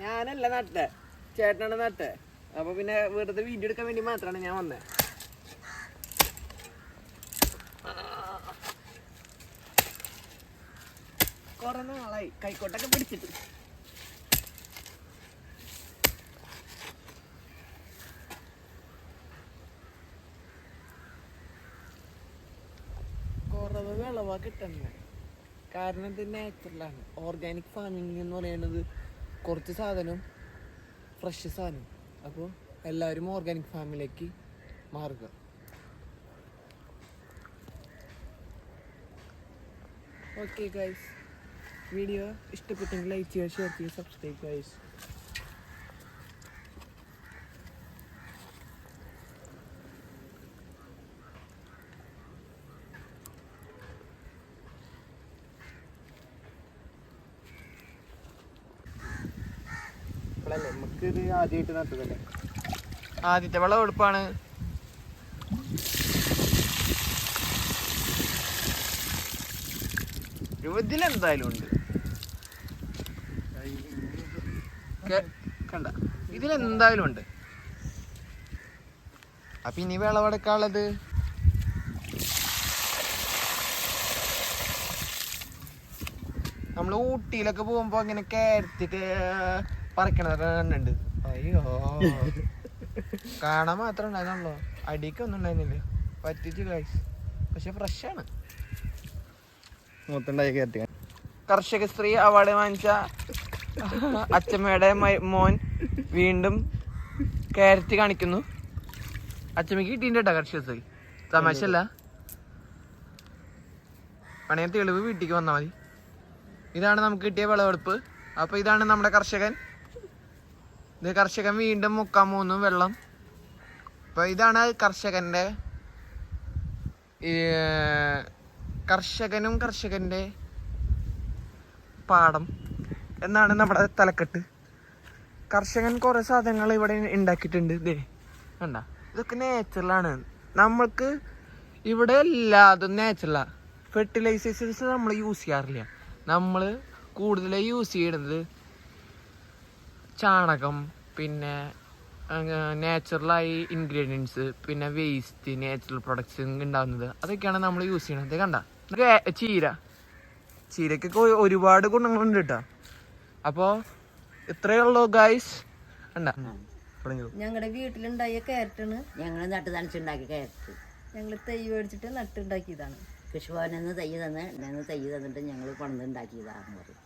ഞാനല്ല നട്ടെ, ചേട്ടനാണ് നട്ടെ. അപ്പൊ പിന്നെ വെറുതെ വീഡിയോ എടുക്കാൻ വേണ്ടി മാത്രമാണ് ഞാൻ വന്നത്. കുറെ നാളായി കൈക്കോട്ടൊക്കെ പിടിച്ചിട്ട്. കുറവ് വിളവാ കിട്ടുന്നത്. കാരണം ഇത് നാച്ചുറലാണ്. ഓർഗാനിക് ഫാമിംഗ് എന്ന് പറയുന്നത് കുറച്ച് സാധനം ഫ്രഷ് സാധനം. അപ്പോൾ എല്ലാവരും ഓർഗാനിക് ഫാമിലേക്ക് മാറുക. ഓക്കെ ഗൈസ്, വീഡിയോ ഇഷ്ടപ്പെട്ടെങ്കിൽ ലൈക്ക് ചെയ്യുക, ഷെയർ ചെയ്യുക, സബ്സ്ക്രൈബ് ഗൈസ്. നമുക്കിത് ആദ്യമായിട്ട് നട്ടതല്ലേ, ആദ്യത്തെ വിളവെടുപ്പാണ്. ഇതിലെന്തായാലും ഉണ്ട്, കണ്ട, ഇതിലെന്തായാലും ഉണ്ട്. അപ്പൊ ഇനി വിളവെടുക്കാനുള്ളത് നമ്മൾ ഊട്ടിയിലൊക്കെ പോകുമ്പോ അങ്ങനെ കയറ്റിട്ട് പറിക്കണതൊക്കെ കണ്ടുണ്ട്. അയ്യോ, കാണാൻ മാത്രം ഉണ്ടായിരുന്നല്ലോ, അടിക്കൊന്നും ഉണ്ടായിരുന്നില്ല. പറ്റിച്ചു ഗൈസ്, പക്ഷെ ഫ്രഷാണ്. കർഷക സ്ത്രീ അവാർഡ് വാങ്ങിച്ച അച്ചമ്മയുടെ മോൻ വീണ്ടും ക്യാരറ്റ് കാണിക്കുന്നു. അച്ചമ്മക്ക് കിട്ടിയിട്ടുണ്ട് കേട്ടോ കർഷക സ്ത്രീ, തമാശല്ല. പണയം തെളിവ് വീട്ടിലേക്ക് വന്നാൽ മതി. ഇതാണ് നമുക്ക് കിട്ടിയ വിളവെടുപ്പ്. അപ്പൊ ഇതാണ് നമ്മുടെ കർഷകൻ. ഇത് കർഷകൻ വീണ്ടും മുക്കാൻ പോകുന്നു വെള്ളം. അപ്പൊ ഇതാണ് കർഷകന്റെ കർഷകന്റെ പാടം എന്നാണ് നമ്മുടെ തലക്കെട്ട്. കർഷകൻ കുറെ സാധനങ്ങൾ ഇവിടെ ഉണ്ടാക്കിയിട്ടുണ്ട്. ഇതേ കണ്ട, ഇതൊക്കെ നേച്ചുറലാണ്. നമ്മൾക്ക് ഇവിടെ എല്ലാതും നേച്ചുറലാണ്. ഫെർട്ടിലൈസേഴ്സ് നമ്മൾ യൂസ് ചെയ്യാറില്ല. നമ്മൾ കൂടുതലായി യൂസ് ചെയ്യുന്നത് ചാണകം, പിന്നെ നാച്ചുറലായി ഇൻഗ്രീഡിയൻസ്, പിന്നെ വേസ്റ്റ്, നാച്ചുറൽ പ്രൊഡക്ട്സ് ഉണ്ടാകുന്നത്, അതൊക്കെയാണ് നമ്മൾ യൂസ് ചെയ്യണത്. കണ്ട, ചീരക്കൊക്കെ ഒരുപാട് ഗുണങ്ങളുണ്ട് കേട്ടോ. അപ്പോൾ ഇത്രയേ ഉള്ളൂ ഗൈസ്. കണ്ട, ഞങ്ങളുടെ വീട്ടിലുണ്ടായ ക്യാരറ്റാണ് ഞങ്ങൾ നട്ട് നനച്ചുണ്ടാക്കിയ ക്യാരറ്റ്. ഞങ്ങൾ തൈ മേടിച്ചിട്ട് നട്ടുണ്ടാക്കിയതാണ്. കൃഷിഭവനിൽ നിന്ന് തൈ തന്നിട്ട് ഞങ്ങൾ പണിതുണ്ടാക്കിയതാണെന്ന് പറയും.